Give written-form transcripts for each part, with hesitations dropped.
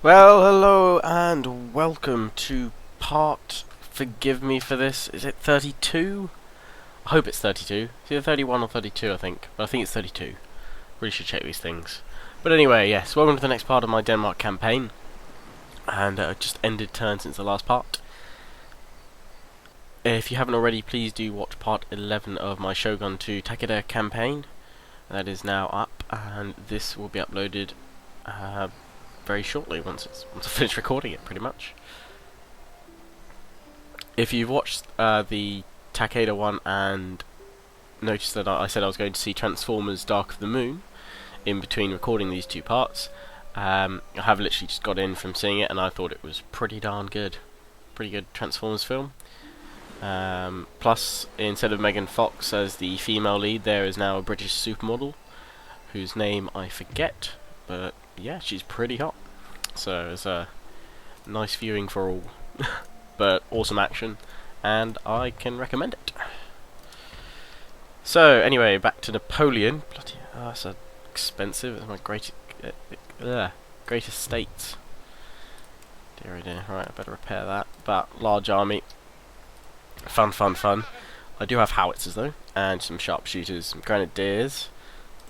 Well, hello and welcome to forgive me for this, is it 32? I hope it's 32. It's either 31 or 32, I think. But I think it's 32. Really should check these things. But anyway, yes, welcome to the next part of my Denmark campaign. And just ended turn since the last part. If you haven't already, please do watch part 11 of my Shogun to Takeda campaign. That is now up, and this will be uploaded very shortly once I finish recording it, pretty much. If you've watched the Takeda one and noticed that I said I was going to see Transformers Dark of the Moon in between recording these two parts, I have literally just got in from seeing it and I thought it was pretty darn good. Pretty good Transformers film. Plus, instead of Megan Fox as the female lead, there is now a British supermodel whose name I forget, but yeah, she's pretty hot. So it's a nice viewing for all. But awesome action, and I can recommend it. So anyway, back to Napoleon. Bloody, that's expensive. It's my great estate. Dear, oh dear. Right, I better repair that. But large army. Fun. I do have howitzers though, and some sharpshooters, some grenadiers,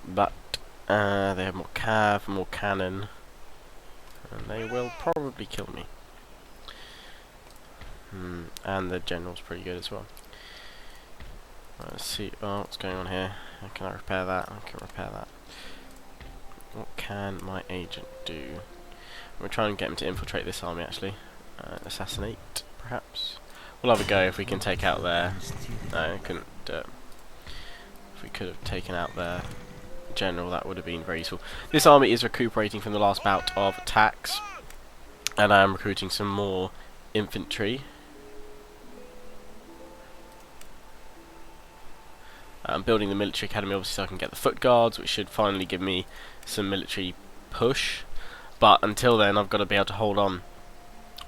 but they have more cav, more cannon, and they will probably kill me. And the general's pretty good as well. Right, let's see. Oh, what's going on here? Can I repair that? I can repair that. What can my agent do? I'm going to try and get him to infiltrate this army actually. Assassinate, perhaps. We'll have a go if we can take out their... No, I couldn't do it. If we could have taken out their general, that would have been very useful. This army is recuperating from the last bout of attacks, and I am recruiting some more infantry. I'm building the military academy obviously so I can get the foot guards, which should finally give me some military push. But until then, I've got to be able to hold on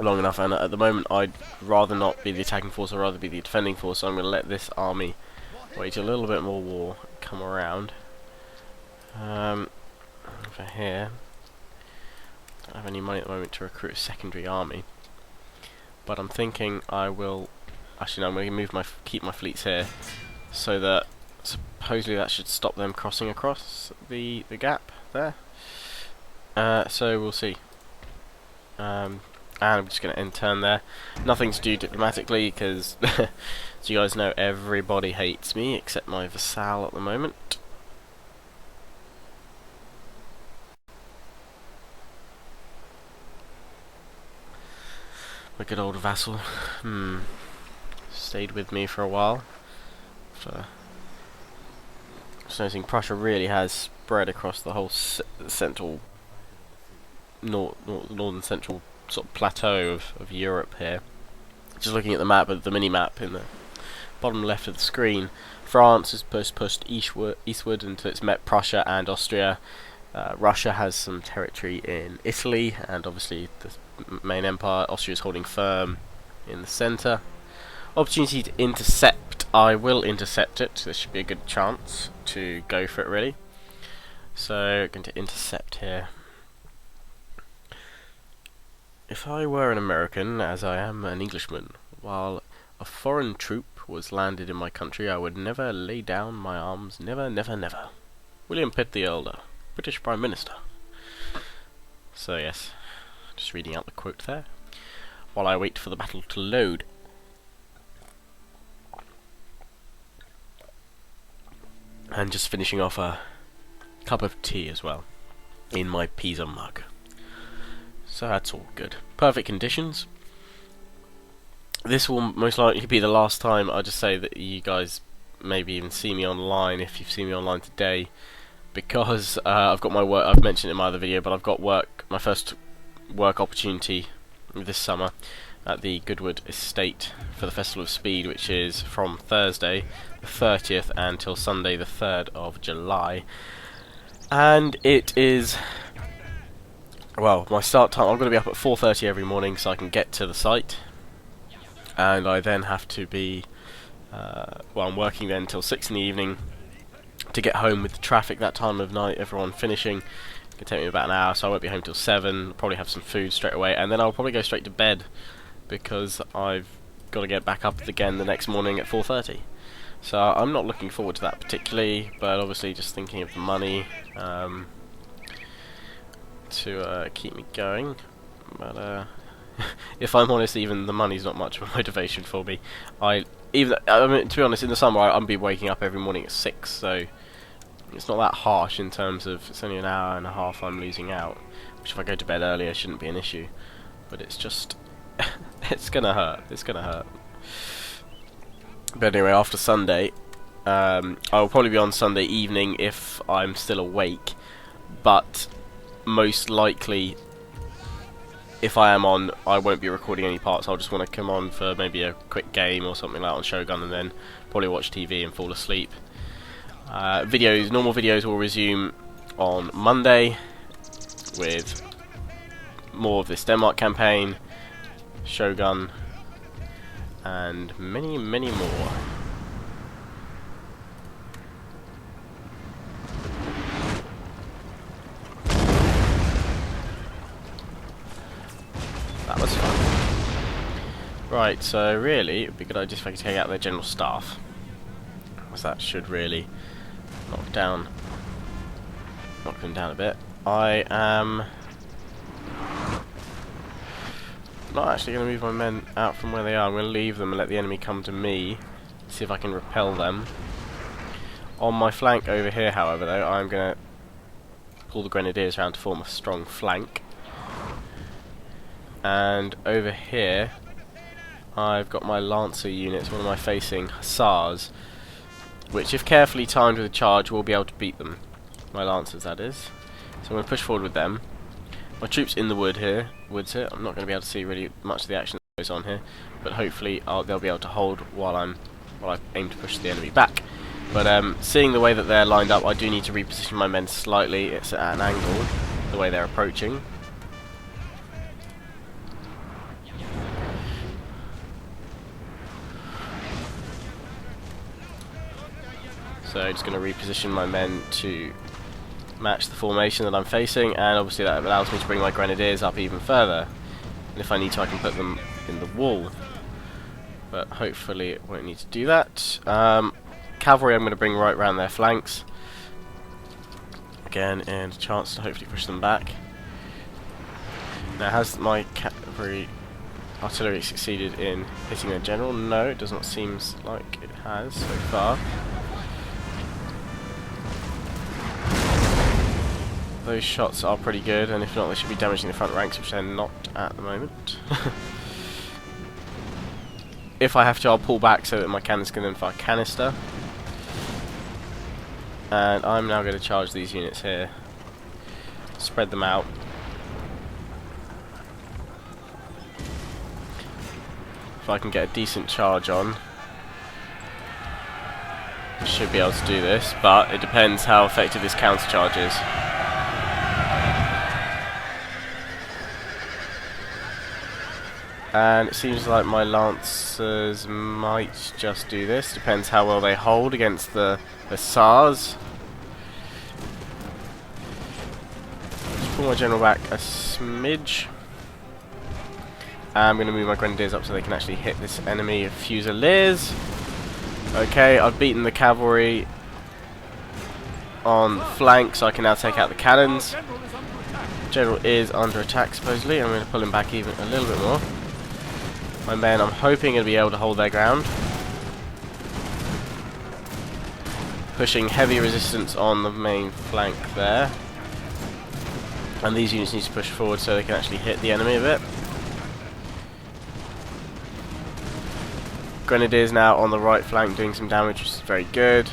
long enough, and at the moment I'd rather not be the attacking force, I'd rather be the defending force, so I'm going to let this army wage a little bit more war, come around. Over here, don't have any money at the moment to recruit a secondary army, but I'm thinking I will, actually no, I'm going to keep my fleets here, so that supposedly that should stop them crossing across the gap there. So we'll see. And I'm just going to end turn there. Nothing to do diplomatically, because as you guys know, everybody hates me except my vassal at the moment. My good old vassal. Stayed with me for a while. Just noticing Prussia really has spread across the whole central, northern central sort of plateau of Europe here. Just looking at the map, the mini-map in the bottom left of the screen, France has pushed eastward until it's met Prussia and Austria. Russia has some territory in Italy, and obviously the main empire, Austria, is holding firm in the centre. Opportunity to intercept. I will intercept it. There should be a good chance to go for it, really. So, going to intercept here. If I were an American, as I am an Englishman, while a foreign troop was landed in my country, I would never lay down my arms. Never, never, never. William Pitt the Elder, British Prime Minister. So yes, just reading out the quote there, while I wait for the battle to load. And just finishing off a cup of tea as well, in my Pisa mug. So that's all good. Perfect conditions. This will most likely be the last time, I'll just say, that you guys maybe even see me online, if you've seen me online today, because I've got my work, I've mentioned it in my other video, but I've got my first work opportunity this summer at the Goodwood Estate for the Festival of Speed, which is from Thursday the 30th until Sunday the 3rd of July. And it is, well, my start time, I'm going to be up at 4:30 every morning so I can get to the site, and I then have to be, well, I'm working then until 6 in the evening to get home with the traffic that time of night, everyone finishing, It'll take me about an hour, so I won't be home till 7. Probably have some food straight away, and then I'll probably go straight to bed because I've got to get back up again the next morning at 4:30. So I'm not looking forward to that particularly, but obviously just thinking of the money to keep me going. But if I'm honest, even the money's not much of a motivation for me. I mean, to be honest, in the summer I'll be waking up every morning at 6, so it's not that harsh in terms of it's only an hour and a half I'm losing out, which if I go to bed earlier shouldn't be an issue. But it's just, it's gonna hurt. It's gonna hurt. But anyway, after Sunday, I'll probably be on Sunday evening if I'm still awake. But most likely, if I am on, I won't be recording any parts. I'll just want to come on for maybe a quick game or something like that on Shogun, and then probably watch TV and fall asleep. Normal videos will resume on Monday with more of this Denmark campaign, Shogun, and many, many more. That was fun. Right, so really, it would be a good idea if I could take out their general staff, because that should really knock them down a bit. I am not actually going to move my men out from where they are. I'm going to leave them and let the enemy come to me, see if I can repel them. On my flank over here, however, though, I'm going to pull the grenadiers around to form a strong flank. And over here, I've got my Lancer units. What am I facing? Hussars, which, if carefully timed with a charge, will be able to beat them. My Lancers, that is. So I'm going to push forward with them. My troops in the woods here. I'm not going to be able to see really much of the action that goes on here, but hopefully they'll be able to hold while I aim to push the enemy back. But seeing the way that they're lined up, I do need to reposition my men slightly. It's at an angle, the way they're approaching. So just going to reposition my men to match the formation that I'm facing, and obviously that allows me to bring my grenadiers up even further. And if I need to, I can put them in the wall. But hopefully it won't need to do that. Cavalry I'm going to bring right round their flanks. Again, and a chance to hopefully push them back. Now, has my artillery succeeded in hitting their general? No, it does not seem like it has so far. Those shots are pretty good, and if not, they should be damaging the front ranks, which they're not at the moment. If I have to, I'll pull back so that my cannons can then fire canister. And I'm now going to charge these units here. Spread them out. If I can get a decent charge on, I should be able to do this, but it depends how effective this counter charge is. And it seems like my Lancers might just do this. Depends how well they hold against the Hussars. Just pull my general back a smidge. I'm going to move my grenadiers up so they can actually hit this enemy of Fusiliers. Okay, I've beaten the cavalry on the flank, so I can now take out the cannons. General is under attack supposedly. I'm going to pull him back even a little bit more. My men, I'm hoping, going to be able to hold their ground. Pushing heavy resistance on the main flank there. And these units need to push forward so they can actually hit the enemy a bit. Grenadiers now on the right flank doing some damage, which is very good.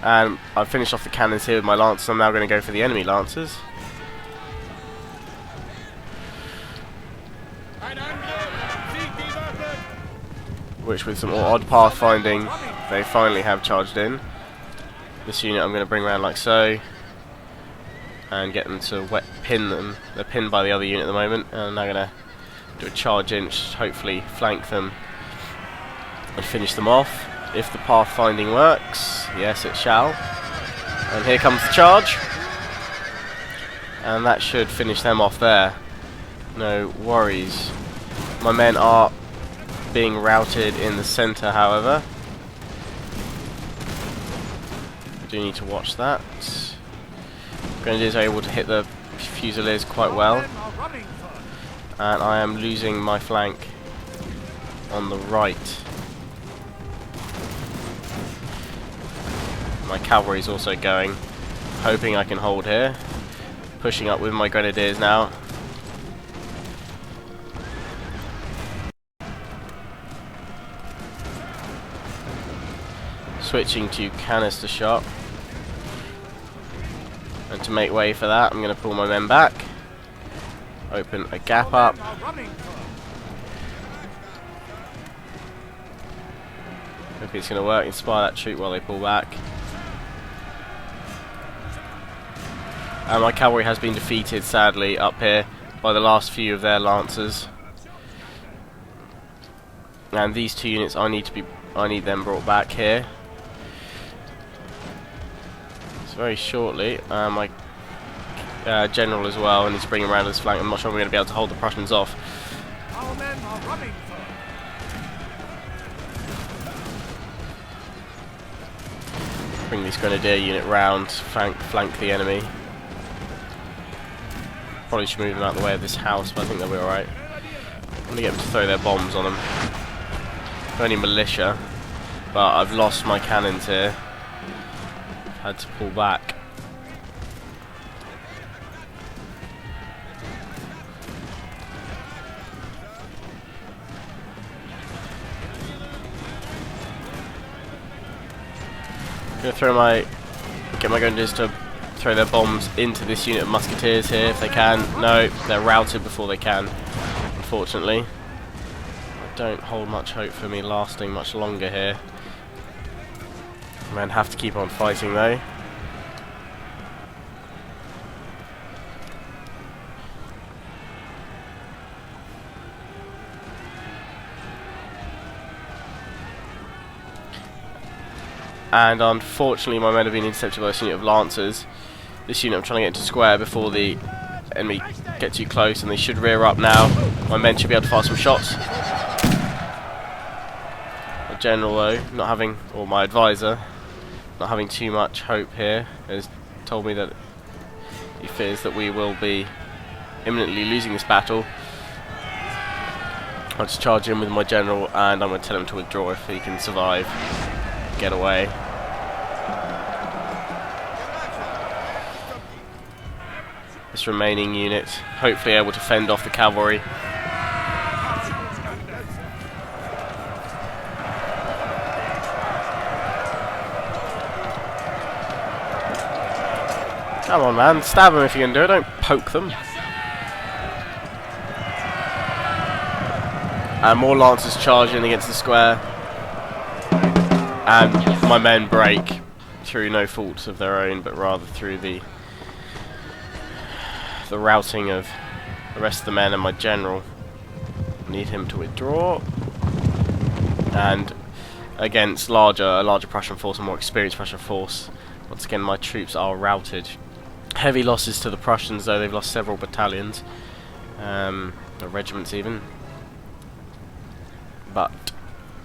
And I've finished off the cannons here with my Lancers. I'm now going to go for the enemy Lancers. Which, with some more odd pathfinding, they finally have charged in. This unit I'm going to bring around like so, and get them to pin them. They're pinned by the other unit at the moment, and I'm now going to do a charge in, which should hopefully flank them and finish them off. If the pathfinding works, yes it shall. And here comes the charge. And that should finish them off there. No worries. My men are being routed in the centre, however. I do need to watch that. Grenadiers are able to hit the Fusiliers quite well. And I am losing my flank on the right. My cavalry is also going. Hoping I can hold here. Pushing up with my Grenadiers now. Switching to canister shot. And to make way for that, I'm going to pull my men back. Open a gap up. Hope it's going to work. Inspire that troop while they pull back. And my cavalry has been defeated, sadly, up here by the last few of their lancers. And these two units, I need them brought back here. Very shortly. My general as well, and he's bringing around his flank. I'm not sure we're going to be able to hold the Prussians off. Our men are running. Bring this Grenadier unit round, flank the enemy. Probably should move them out of the way of this house, but I think they'll be alright. I'm going to get them to throw their bombs on them. Only militia, but I've lost my cannons here. Had to pull back. Gonna get my Grenadiers to throw their bombs into this unit of musketeers here if they can. No, they're routed before they can, unfortunately. I don't hold much hope for me lasting much longer here. Men have to keep on fighting though. And unfortunately my men have been intercepted by this unit of lancers. This unit I'm trying to get into square before the enemy get too close, and they should rear up now. My men should be able to fire some shots. My general though, or my advisor, not having too much hope here, has told me that he fears that we will be imminently losing this battle. I'll just charge in with my general and I'm going to tell him to withdraw if he can survive, get away. This remaining unit, hopefully able to fend off the cavalry. Come on, man. Stab them if you can do it. Don't poke them. And more lancers charge in against the square. And my men break through no fault of their own, but rather through the routing of the rest of the men and my general. Need him to withdraw. And against a larger Prussian force, a more experienced Prussian force, once again my troops are routed. Heavy losses to the Prussians though, they've lost several battalions, or regiments even, but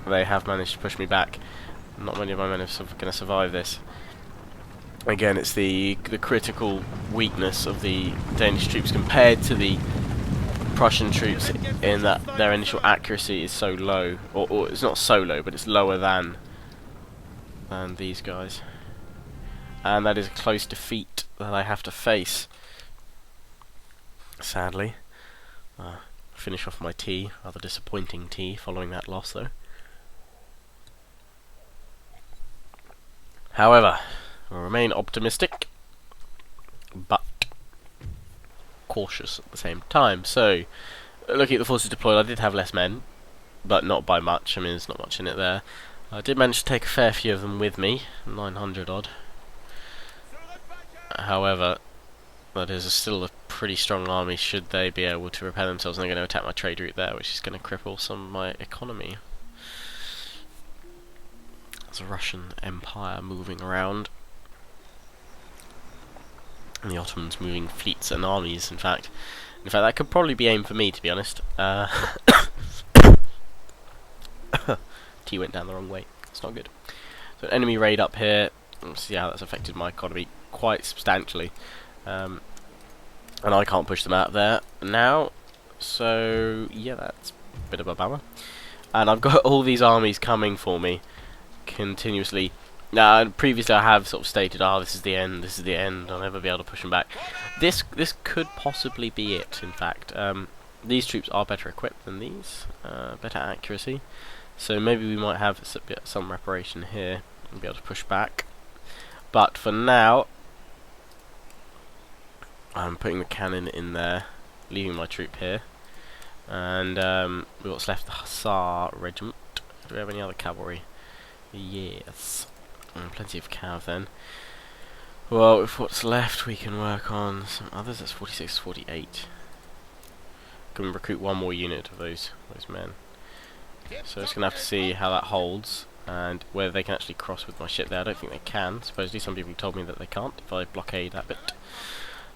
they have managed to push me back. Not many of my men are going to survive this. Again, it's the critical weakness of the Danish troops compared to the Prussian troops, in that their initial accuracy is so low, or it's not so low, but it's lower than these guys. And that is a close defeat that I have to face, sadly. Finish off my tea, rather disappointing tea following that loss though. However, I remain optimistic, but cautious at the same time. So, looking at the forces deployed, I did have less men, but not by much. I mean, there's not much in it there. I did manage to take a fair few of them with me, 900 odd. However, that is still a pretty strong army should they be able to repair themselves, and they're going to attack my trade route there, which is going to cripple some of my economy. There's a Russian Empire moving around. And the Ottomans moving fleets and armies, in fact. That could probably be aimed for me, to be honest. Tea went down the wrong way. It's not good. So an enemy raid up here. Let's see how that's affected my economy quite substantially. And I can't push them out there now. So, yeah, that's a bit of a bummer. And I've got all these armies coming for me continuously. Now, previously I have sort of stated, this is the end, I'll never be able to push them back. This could possibly be it, in fact. These troops are better equipped than these, better accuracy. So maybe we might have some reparation here and be able to push back. But for now, I'm putting the cannon in there, leaving my troop here. And what's left, the Hussar Regiment. Do we have any other cavalry? Yes. Plenty of cav then. Well, with what's left, we can work on some others. That's 46, 48. Can recruit one more unit of those men. So it's gonna have to see how that holds and whether they can actually cross with my ship there. I don't think they can. Supposedly, some people told me that they can't if I blockade that bit.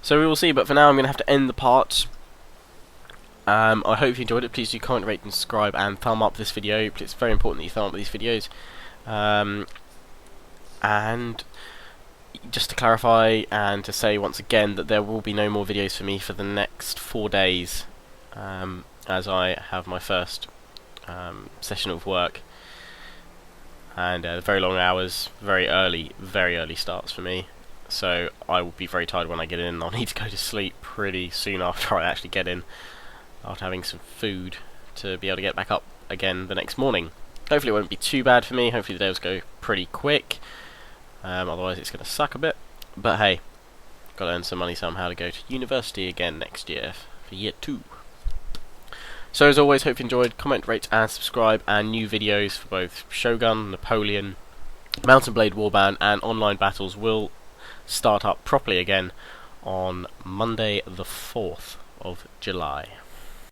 So we will see. But for now, I'm gonna have to end the part. I hope you enjoyed it. Please do comment, rate, and subscribe, and thumb up this video. It's very important that you thumb up these videos. And just to clarify and to say once again that there will be no more videos for me for the next 4 days, as I have my first session of work, and very long hours, very early starts for me. So I will be very tired when I get in. I'll need to go to sleep pretty soon after I actually get in, after having some food, to be able to get back up again the next morning. Hopefully it won't be too bad for me. Hopefully the day will go pretty quick. Otherwise it's going to suck a bit. But hey, got to earn some money somehow to go to university again next year, for year 2. So as always, hope you enjoyed. Comment, rate, and subscribe, and new videos for both Shogun, Napoleon, Mountain Blade Warband, and online battles will start up properly again on Monday the 4th of July.